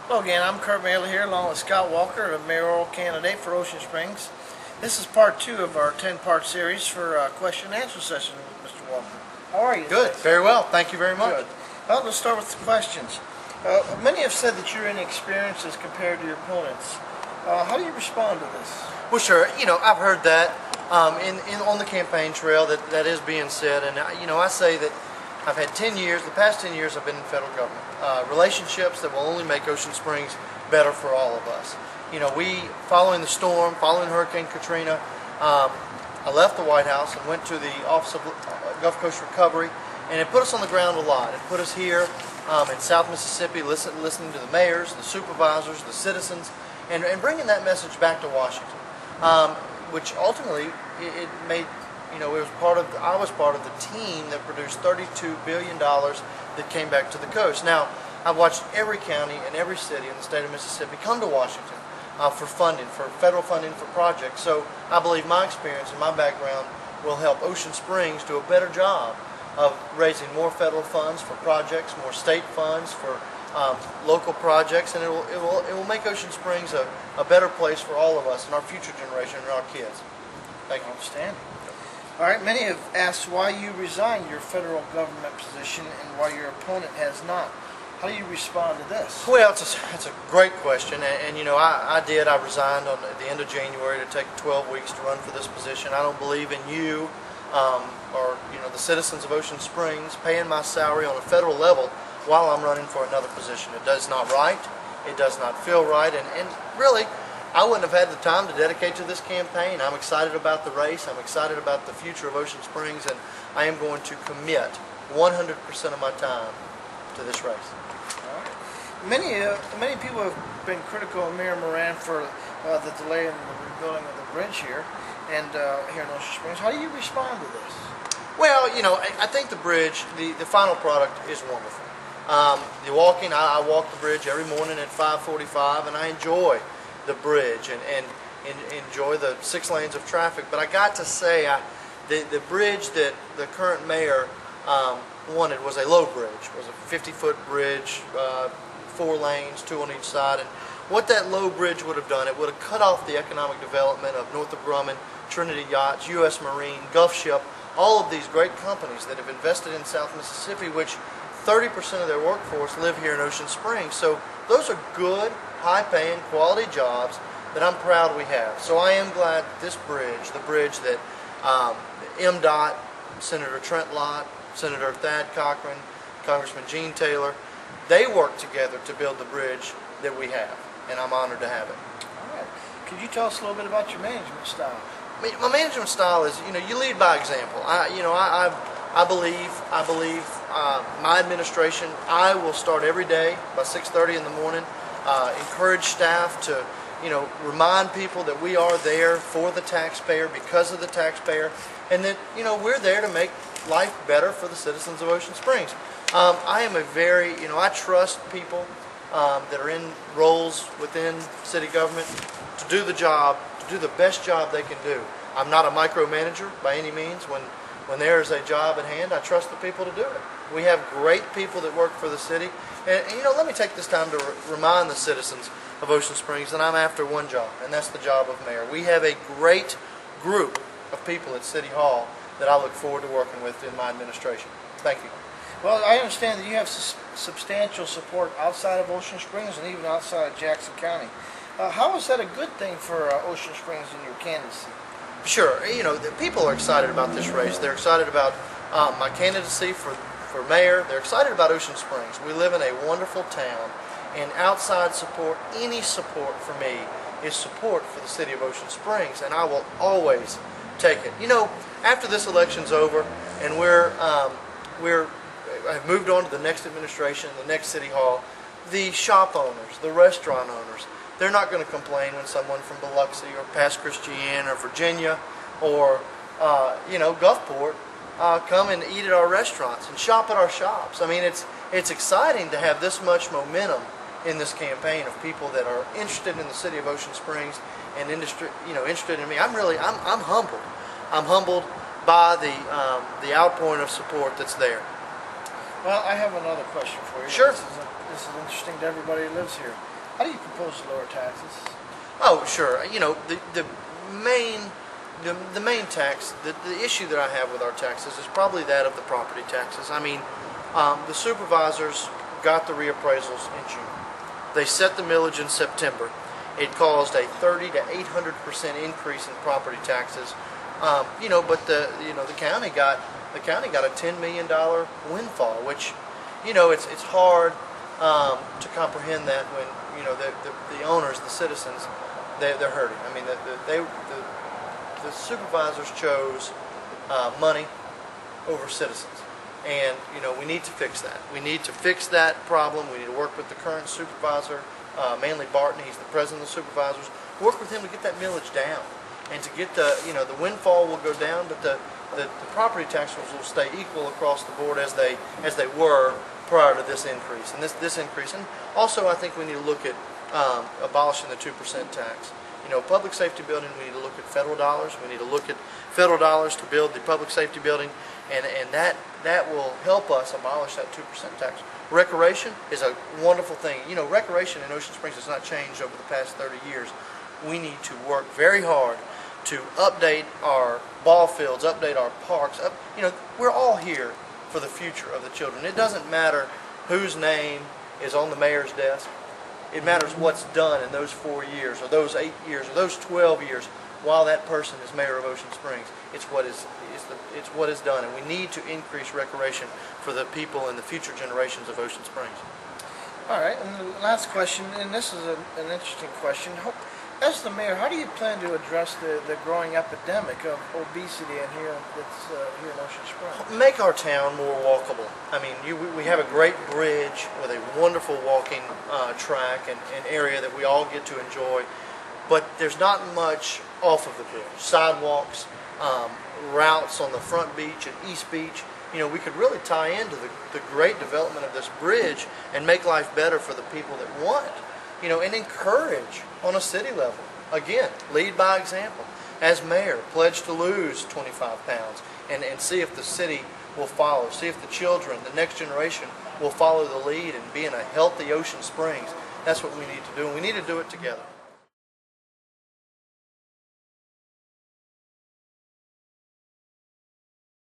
Hello again, I'm Kurt Mailer here along with Scott Walker, the mayoral candidate for Ocean Springs. This is part 2 of our 10-part series for question and answer session with Mr. Walker. How are you Good, today? very well. Thank you very much. Good. Well, let's start with the questions. Many have said that you're inexperienced as compared to your opponents. How do you respond to this? Well, sure. I've heard that on the campaign trail that is being said, and I say that I've had 10 years. The past 10 years, I've been in federal government. Relationships that will only make Ocean Springs better for all of us. Following the storm, following Hurricane Katrina, I left the White House and went to the Office of Gulf Coast Recovery, and it put us on the ground a lot. It put us here in South Mississippi, listening to the mayors, the supervisors, the citizens, and bringing that message back to Washington, which ultimately it made. I was part of the team that produced $32 billion that came back to the coast. Now, I've watched every county and every city in the state of Mississippi come to Washington for funding, for federal funding for projects. So I believe my experience and my background will help Ocean Springs do a better job of raising more federal funds for projects, more state funds for local projects, and it will make Ocean Springs a better place for all of us and our future generation and our kids. Thank you. Outstanding. All right, many have asked why you resigned your federal government position and why your opponent has not. How do you respond to this? Well, it's a great question, and I resigned at the end of January to take 12 weeks to run for this position. I don't believe in you or the citizens of Ocean Springs paying my salary on a federal level while I'm running for another position. It does not right. It does not feel right, and really, I wouldn't have had the time to dedicate to this campaign. I'm excited about the race. I'm excited about the future of Ocean Springs, and I am going to commit 100% of my time to this race. All right. Many people have been critical of Mayor Moran for the delay in the rebuilding of the bridge here, and here in Ocean Springs. How do you respond to this? Well, I think the bridge, the final product is wonderful. I walk the bridge every morning at 5:45, and I enjoy the bridge and enjoy the 6 lanes of traffic. But I got to say, the bridge that the current mayor wanted was a low bridge. It was a 50-foot bridge, 4 lanes, 2 on each side. And what that low bridge would have done, it would have cut off the economic development of Northrop Grumman, Trinity Yachts, U.S. Marine, Gulf Ship, all of these great companies that have invested in South Mississippi, which 30% of their workforce live here in Ocean Springs. So those are good, high-paying, quality jobs that I'm proud we have. So I am glad that this bridge, the bridge that MDOT, Senator Trent Lott, Senator Thad Cochran, Congressman Gene Taylor, they work together to build the bridge that we have, and I'm honored to have it. All right. Could you tell us a little bit about your management style? My management style is, you lead by example. I believe my administration, I will start every day by 6:30 in the morning, encourage staff to, remind people that we are there for the taxpayer, because of the taxpayer, and that, we're there to make life better for the citizens of Ocean Springs. I am I trust people that are in roles within city government to do the job, to do the best job they can do. I'm not a micromanager by any means. When there is a job at hand, I trust the people to do it. We have great people that work for the city. And let me take this time to remind the citizens of Ocean Springs that I'm after one job, and that's the job of mayor. We have a great group of people at City Hall that I look forward to working with in my administration. Thank you. Well, I understand that you have substantial support outside of Ocean Springs and even outside of Jackson County. How is that a good thing for Ocean Springs in your candidacy? Sure. The people are excited about this race. They're excited about my candidacy for mayor. They're excited about Ocean Springs. We live in a wonderful town, and outside support, any support for me, is support for the city of Ocean Springs, and I will always take it. After this election's over, and I've moved on to the next administration, the next City Hall, the shop owners, the restaurant owners, they're not going to complain when someone from Biloxi or Pass Christian or Virginia or Gulfport come and eat at our restaurants and shop at our shops. I mean, it's exciting to have this much momentum in this campaign of people that are interested in the city of Ocean Springs and interested in me. I'm humbled. I'm humbled by the outpouring of support that's there. Well, I have another question for you. Sure. This is interesting to everybody who lives here. How do you propose to lower taxes? Oh, sure. You know, main the main tax, the issue that I have with our taxes is probably that of the property taxes. I mean, the supervisors got the reappraisals in June. They set the millage in September. It caused a 30 to 800% increase in property taxes. You know, but the county got a $10 million windfall, which, you know, it's hard to comprehend that when, you know, the owners, the citizens, they're hurting. I mean, the supervisors chose money over citizens, and you know, we need to fix that. We need to fix that problem. We need to work with the current supervisor, mainly Barton. He's the president of the supervisors. Work with him to get that millage down, and to get the windfall will go down, but the property taxes will stay equal across the board as they were prior to this increase. And this increase, and also I think we need to look at abolishing the 2% tax. You know, public safety building, we need to look at federal dollars. We need to look at federal dollars to build the public safety building, and that will help us abolish that 2% tax. Recreation is a wonderful thing. You know, recreation in Ocean Springs has not changed over the past 30 years. We need to work very hard to update our ball fields, update our parks. You know, we're all here for the future of the children. It doesn't matter whose name is on the mayor's desk. It matters what's done in those 4 years, or those 8 years, or those 12 years while that person is mayor of Ocean Springs. It's what is done, and we need to increase recreation for the people and the future generations of Ocean Springs. All right, and the last question, and this is an interesting question. As the mayor, how do you plan to address the growing epidemic of obesity here in Ocean Springs? Make our town more walkable. I mean, we have a great bridge with a wonderful walking track and area that we all get to enjoy, but there's not much off of the bridge. Sidewalks, routes on the front beach and East Beach. You know, we could really tie into the great development of this bridge and make life better for the people that want it. You know, and encourage on a city level. Again, lead by example. As mayor, pledge to lose 25 pounds and see if the city will follow. See if the children, the next generation, will follow the lead and be in a healthy Ocean Springs. That's what we need to do, and we need to do it together.